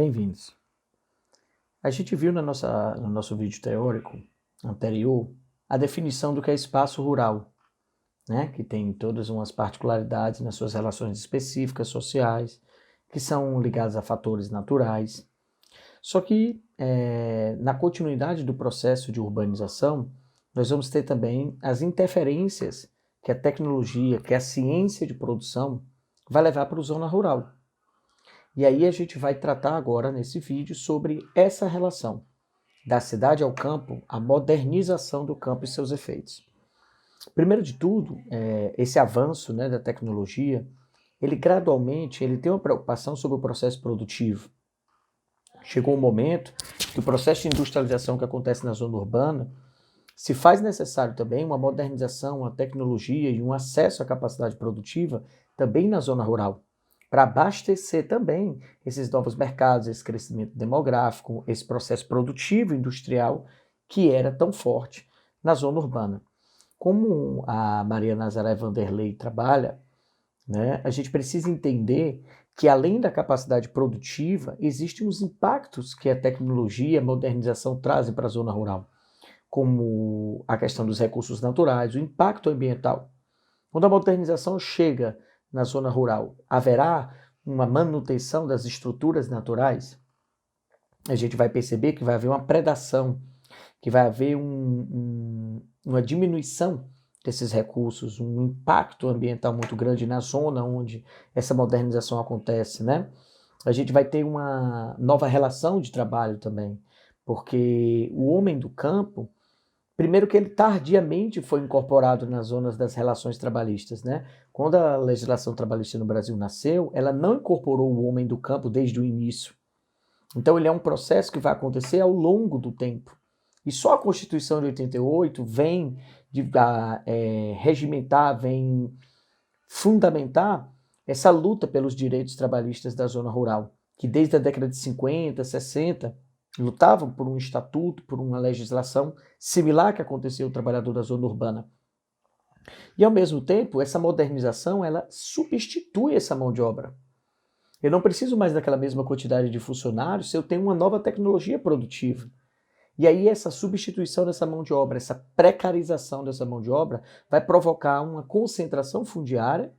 Bem-vindos. A gente viu no nosso vídeo teórico anterior a definição do que é espaço rural, né? Que tem todas umas particularidades nas suas relações específicas sociais, que são ligadas a fatores naturais. Só que na continuidade do processo de urbanização, nós vamos ter também as interferências que a tecnologia, que a ciência de produção vai levar para a zona rural. E aí a gente vai tratar agora nesse vídeo sobre essa relação da cidade ao campo, a modernização do campo e seus efeitos. Primeiro de tudo, esse avanço, né, da tecnologia, ele gradualmente ele tem uma preocupação sobre o processo produtivo. Chegou um momento que o processo de industrialização que acontece na zona urbana se faz necessário também uma modernização, uma tecnologia e um acesso à capacidade produtiva também na zona rural, para abastecer também esses novos mercados, esse crescimento demográfico, esse processo produtivo industrial que era tão forte na zona urbana. Como a Maria Nazaré Vanderlei trabalha, né, a gente precisa entender que além da capacidade produtiva, existem os impactos que a tecnologia e a modernização trazem para a zona rural, como a questão dos recursos naturais, o impacto ambiental. Quando a modernização chega na zona rural, haverá uma manutenção das estruturas naturais? A gente vai perceber que vai haver uma predação, que vai haver uma diminuição desses recursos, um impacto ambiental muito grande na zona onde essa modernização acontece, né? A gente vai ter uma nova relação de trabalho também, porque o homem do campo, primeiro que ele tardiamente foi incorporado nas zonas das relações trabalhistas, né? Quando a legislação trabalhista no Brasil nasceu, ela não incorporou o homem do campo desde o início. Então ele é um processo que vai acontecer ao longo do tempo. E só a Constituição de 88 vem regimentar, vem fundamentar essa luta pelos direitos trabalhistas da zona rural, que desde a década de 50, 60, lutavam por um estatuto, por uma legislação similar que aconteceu ao trabalhador da zona urbana. E ao mesmo tempo, essa modernização, ela substitui essa mão de obra. Eu não preciso mais daquela mesma quantidade de funcionários se eu tenho uma nova tecnologia produtiva. E aí essa substituição dessa mão de obra, essa precarização dessa mão de obra, vai provocar uma concentração fundiária,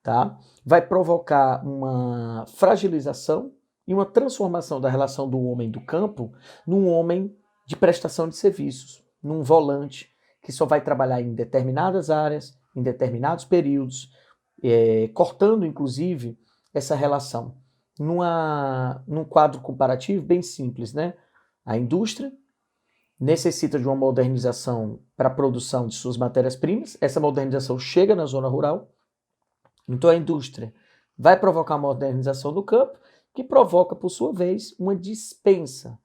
tá? Vai provocar uma fragilização e uma transformação da relação do homem do campo num homem de prestação de serviços, num volante que só vai trabalhar em determinadas áreas, em determinados períodos, cortando inclusive essa relação. Num quadro comparativo bem simples, né? A indústria necessita de uma modernização para a produção de suas matérias-primas. Essa modernização chega na zona rural. Então a indústria vai provocar uma modernização do campo, que provoca, por sua vez, uma dispensa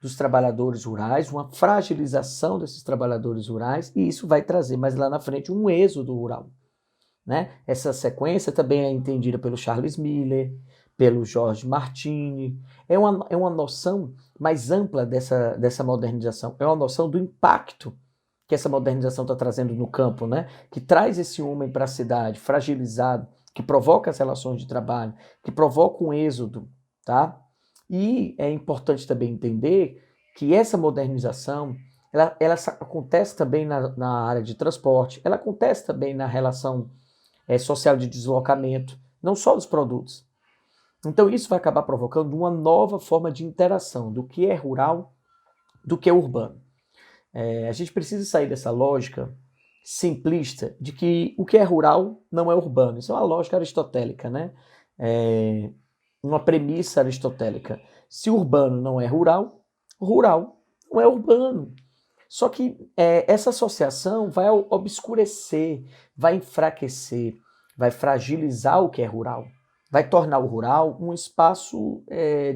dos trabalhadores rurais, uma fragilização desses trabalhadores rurais, e isso vai trazer mais lá na frente um êxodo rural, né? Essa sequência também é entendida pelo Charles Miller, pelo Jorge Martini. É uma noção mais ampla dessa modernização. É uma noção do impacto que essa modernização está trazendo no campo, né? Que traz esse homem para a cidade fragilizado, que provoca as relações de trabalho, que provoca um êxodo, tá? E é importante também entender que essa modernização ela acontece também na área de transporte, ela acontece também na relação social de deslocamento, não só dos produtos. Então isso vai acabar provocando uma nova forma de interação do que é rural, do que é urbano. A gente precisa sair dessa lógica simplista de que o que é rural não é urbano. Isso é uma lógica aristotélica, né? Uma premissa aristotélica. Se urbano não é rural, rural não é urbano. Só que essa associação vai obscurecer, vai enfraquecer, vai fragilizar o que é rural. Vai tornar o rural um espaço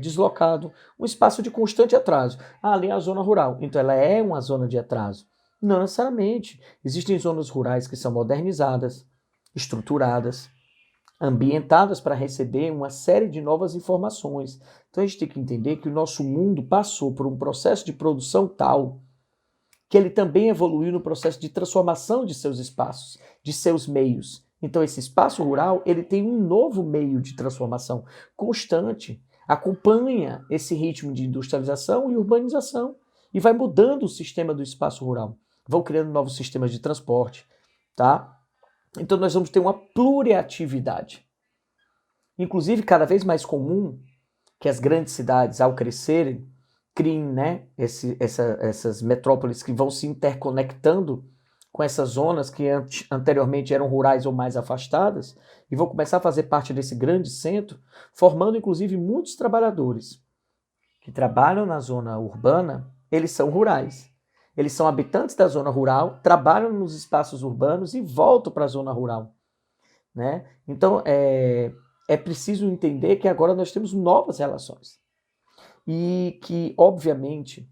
deslocado, um espaço de constante atraso. Ali é a zona rural, então ela é uma zona de atraso. Não necessariamente. Existem zonas rurais que são modernizadas, estruturadas, ambientadas para receber uma série de novas informações. Então a gente tem que entender que o nosso mundo passou por um processo de produção tal que ele também evoluiu no processo de transformação de seus espaços, de seus meios. Então esse espaço rural ele tem um novo meio de transformação constante. acompanha esse ritmo de industrialização e urbanização e vai mudando o sistema do espaço rural. Vão criando novos sistemas de transporte, tá? Então nós vamos ter uma pluriatividade. Inclusive, cada vez mais comum que as grandes cidades, ao crescerem, criem, né, essas metrópoles que vão se interconectando com essas zonas que anteriormente eram rurais ou mais afastadas e vão começar a fazer parte desse grande centro, formando inclusive muitos trabalhadores que trabalham na zona urbana, eles são rurais. Eles são habitantes da zona rural, trabalham nos espaços urbanos e voltam para a zona rural, né? Então, é preciso entender que agora nós temos novas relações e que, obviamente,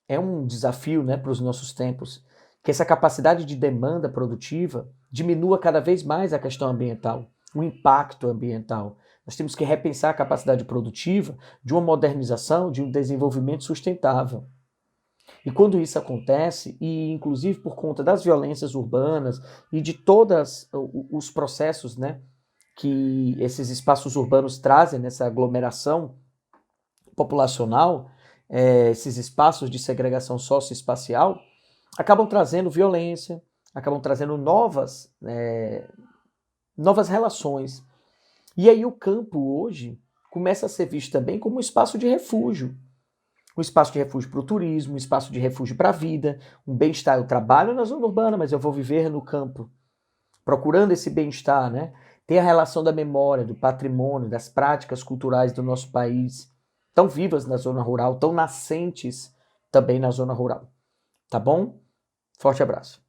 é um desafio, né, para os nossos tempos, que essa capacidade de demanda produtiva diminua cada vez mais a questão ambiental, o impacto ambiental. Nós temos que repensar a capacidade produtiva de uma modernização, de um desenvolvimento sustentável. E quando isso acontece, e inclusive por conta das violências urbanas e de todos os processos, né, que esses espaços urbanos trazem nessa aglomeração populacional, esses espaços de segregação socioespacial, acabam trazendo violência, acabam trazendo novas relações. E aí o campo hoje começa a ser visto também como um espaço de refúgio. Um espaço de refúgio para o turismo, um espaço de refúgio para a vida, um bem-estar. Eu trabalho na zona urbana, mas eu vou viver no campo, procurando esse bem-estar, né? Tem a relação da memória, do patrimônio, das práticas culturais do nosso país, tão vivas na zona rural, tão nascentes também na zona rural. Tá bom? Forte abraço.